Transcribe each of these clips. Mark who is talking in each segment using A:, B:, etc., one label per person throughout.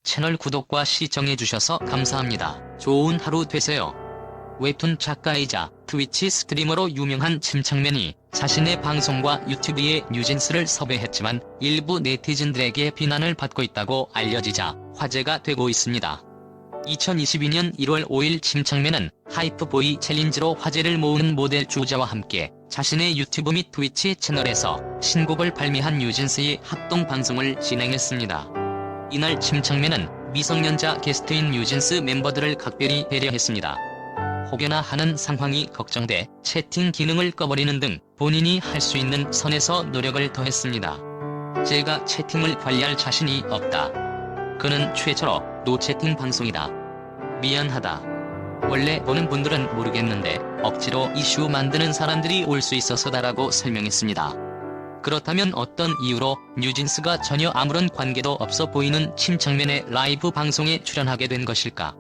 A: 채널 구독과 시청해주셔서 감사합니다. 좋은 하루 되세요. 웹툰 작가이자 트위치 스트리머로 유명한 침착맨이 자신의 방송과 유튜브에 뉴진스를 섭외했지만 일부 네티즌들에게 비난을 받고 있다고 알려지자 화제가 되고 있습니다. 2022년 1월 5일 침착맨은 하이프보이 챌린지로 화제를 모으는 모델 주자와 함께 자신의 유튜브 및 트위치 채널에서 신곡을 발매한 뉴진스의 합동 방송을 진행했습니다. 이날 침착맨은 미성년자 게스트인 뉴진스 멤버들을 각별히 배려했습니다. 혹여나 하는 상황이 걱정돼 채팅 기능을 꺼버리는 등 본인이 할 수 있는 선에서 노력을 더했습니다. 제가 채팅을 관리할 자신이 없다. 그는 최초로 노채팅 방송이다. 미안하다. 원래 보는 분들은 모르겠는데 억지로 이슈 만드는 사람들이 올 수 있어서다라고 설명했습니다. 그렇다면 어떤 이유로 뉴진스가 전혀 아무런 관계도 없어 보이는 침착맨의 라이브 방송에 출연하게 된 것일까?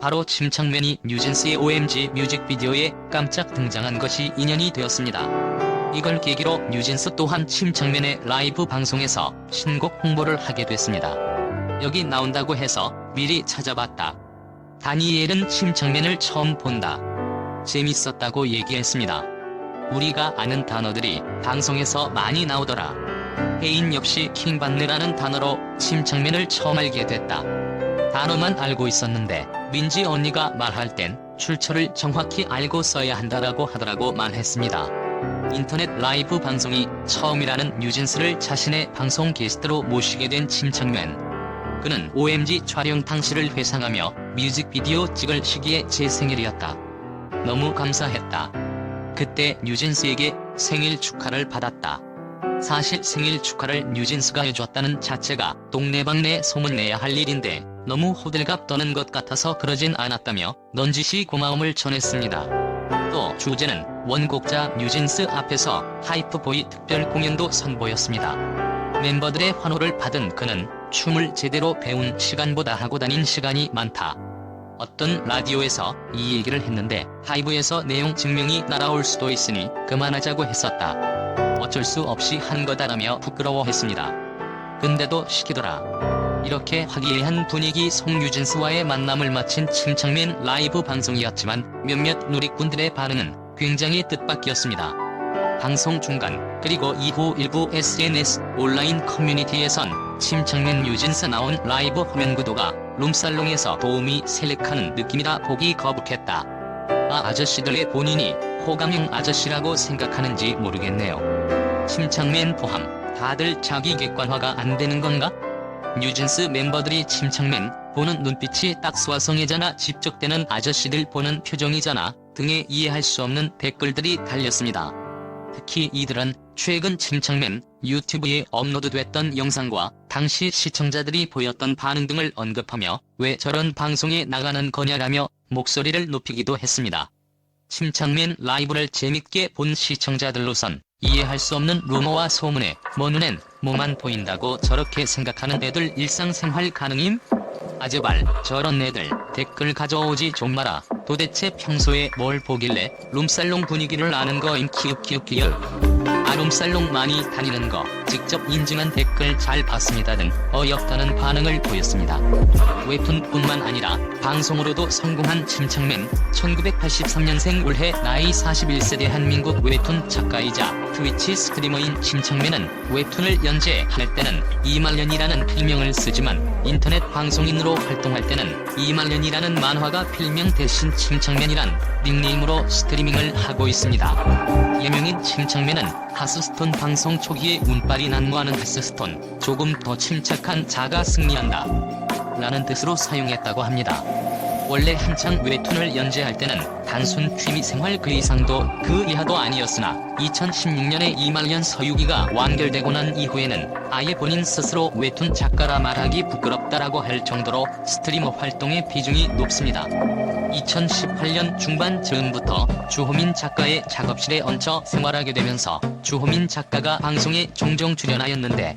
A: 바로 침착맨이 뉴진스의 OMG 뮤직비디오에 깜짝 등장한 것이 인연이 되었습니다. 이걸 계기로 뉴진스 또한 침착맨의 라이브 방송에서 신곡 홍보를 하게 됐습니다. 여기 나온다고 해서 미리 찾아봤다. 다니엘은 침착맨을 처음 본다. 재밌었다고 얘기했습니다. 우리가 아는 단어들이 방송에서 많이 나오더라. 혜인 역시 킹받네라는 단어로 침착맨을 처음 알게 됐다. 단어만 알고 있었는데 민지 언니가 말할 땐 출처를 정확히 알고 써야 한다라고 하더라고 말했습니다. 인터넷 라이브 방송이 처음이라는 뉴진스를 자신의 방송 게스트로 모시게 된 침착맨. 그는 OMG 촬영 당시를 회상하며 뮤직비디오 찍을 시기에 제 생일이었다. 너무 감사했다. 그때 뉴진스에게 생일 축하를 받았다. 사실 생일 축하를 뉴진스가 해줬다는 자체가 동네방네 소문내야 할 일인데 너무 호들갑 떠는 것 같아서 그러진 않았다며 넌지시 고마움을 전했습니다. 또 주제는 원곡자 뉴진스 앞에서 하이프보이 특별 공연도 선보였습니다. 멤버들의 환호를 받은 그는 춤을 제대로 배운 시간보다 하고 다닌 시간이 많다. 어떤 라디오에서 이 얘기를 했는데 하이브에서 내용 증명이 날아올 수도 있으니 그만하자고 했었다. 어쩔 수 없이 한 거다라며 부끄러워했습니다. 근데도 시키더라. 이렇게 화기애애한 분위기 속 뉴진스와의 만남을 마친 침착맨 라이브 방송이었지만 몇몇 누리꾼들의 반응은 굉장히 뜻밖이었습니다. 방송 중간 그리고 이후 일부 SNS 온라인 커뮤니티에선 침착맨 뉴진스 나온 라이브 화면 구도가 룸살롱에서 도우미 셀렉하는 느낌이라 보기 거북했다. 아저씨들의 본인이 호감형 아저씨라고 생각하는지 모르겠네요. 침착맨 포함 다들 자기 객관화가 안 되는 건가? 뉴진스 멤버들이 침착맨 보는 눈빛이 딱 소아성애자나 집적되는 아저씨들 보는 표정이잖아 등의 이해할 수 없는 댓글들이 달렸습니다. 특히 이들은 최근 침착맨 유튜브에 업로드됐던 영상과 당시 시청자들이 보였던 반응 등을 언급하며 왜 저런 방송에 나가는 거냐라며 목소리를 높이기도 했습니다. 침착맨 라이브를 재밌게 본 시청자들로선 이해할 수 없는 루머와 소문에 뭐 눈엔 뭐만 보인다고 저렇게 생각하는 애들 일상생활 가능임? 아 제발 저런 애들 댓글 가져오지 좀 마라. 도대체 평소에 뭘 보길래 룸살롱 분위기를 아는 거임 키읔키읔키읔. 룸살롱 많이 다니는 거 직접 인증한 댓글 잘 봤습니다 등 어이없다는 반응을 보였습니다. 웹툰뿐만 아니라 방송으로도 성공한 침착맨 1983년생 올해 나이 41세 대한민국 웹툰 작가이자 트위치 스트리머인 침착맨은 웹툰을 연재할 때는 이말년이라는 필명을 쓰지만 인터넷 방송인으로 활동할 때는 이말년이라는 만화가 필명 대신 침착맨이란 닉네임으로 스트리밍을 하고 있습니다. 예명인 침착맨은 하스스톤 방송 초기에 운빨이 난무하는 하스스톤, 조금 더 침착한 자가 승리한다 라는 뜻으로 사용했다고 합니다. 원래 한창 웹툰을 연재할 때는 단순 취미생활 그 이상도 그 이하도 아니었으나 2016년에 이말년 서유기가 완결되고 난 이후에는 아예 본인 스스로 웹툰 작가라 말하기 부끄럽다라고 할 정도로 스트리머 활동의 비중이 높습니다. 2018년 중반 즈음부터 주호민 작가의 작업실에 얹혀 생활하게 되면서 주호민 작가가 방송에 종종 출연하였는데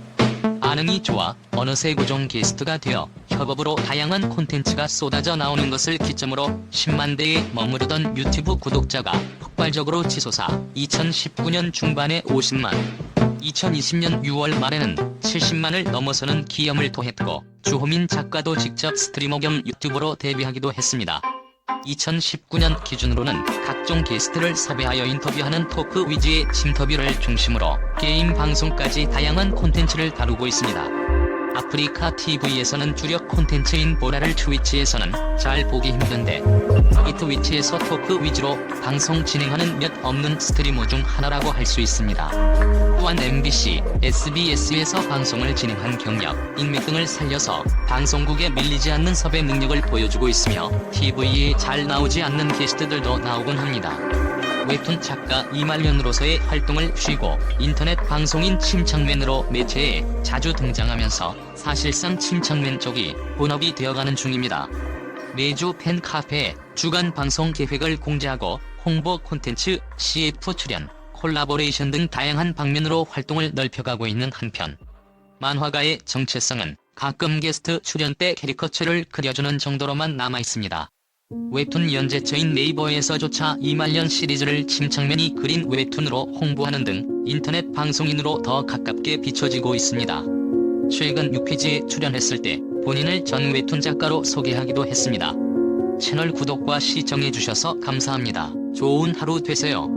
A: 반응이 좋아 어느새 고정 게스트가 되어 협업으로 다양한 콘텐츠가 쏟아져 나오는 것을 기점으로 10만 대에 머무르던 유튜브 구독자가 폭발적으로 치솟아 2019년 중반에 50만, 2020년 6월 말에는 70만을 넘어서는 기염을 토했고 주호민 작가도 직접 스트리머 겸 유튜버로 데뷔하기도 했습니다. 2019년 기준으로는 각종 게스트를 섭외하여 인터뷰하는 토크 위주의 찜터뷰를 중심으로 게임 방송까지 다양한 콘텐츠를 다루고 있습니다. 아프리카 TV에서는 주력 콘텐츠인 보라를 트위치에서는 잘 보기 힘든데 이 트위치에서 토크 위주로 방송 진행하는 몇 없는 스트리머 중 하나라고 할 수 있습니다. 또한 MBC, SBS에서 방송을 진행한 경력, 인맥 등을 살려서 방송국에 밀리지 않는 섭외 능력을 보여주고 있으며 TV에 잘 나오지 않는 게스트들도 나오곤 합니다. 웹툰 작가 이말년으로서의 활동을 쉬고 인터넷 방송인 침착맨으로 매체에 자주 등장하면서 사실상 침착맨 쪽이 본업이 되어가는 중입니다. 매주 팬카페에 주간 방송 계획을 공지하고 홍보 콘텐츠, CF 출연, 콜라보레이션 등 다양한 방면으로 활동을 넓혀가고 있는 한편 만화가의 정체성은 가끔 게스트 출연 때 캐리커처를 그려주는 정도로만 남아있습니다. 웹툰 연재처인 네이버에서조차 이말년 시리즈를 침착맨이 그린 웹툰으로 홍보하는 등 인터넷 방송인으로 더 가깝게 비춰지고 있습니다. 최근 유퀴즈에 출연했을 때 본인을 전 웹툰 작가로 소개하기도 했습니다. 채널 구독과 시청해주셔서 감사합니다. 좋은 하루 되세요.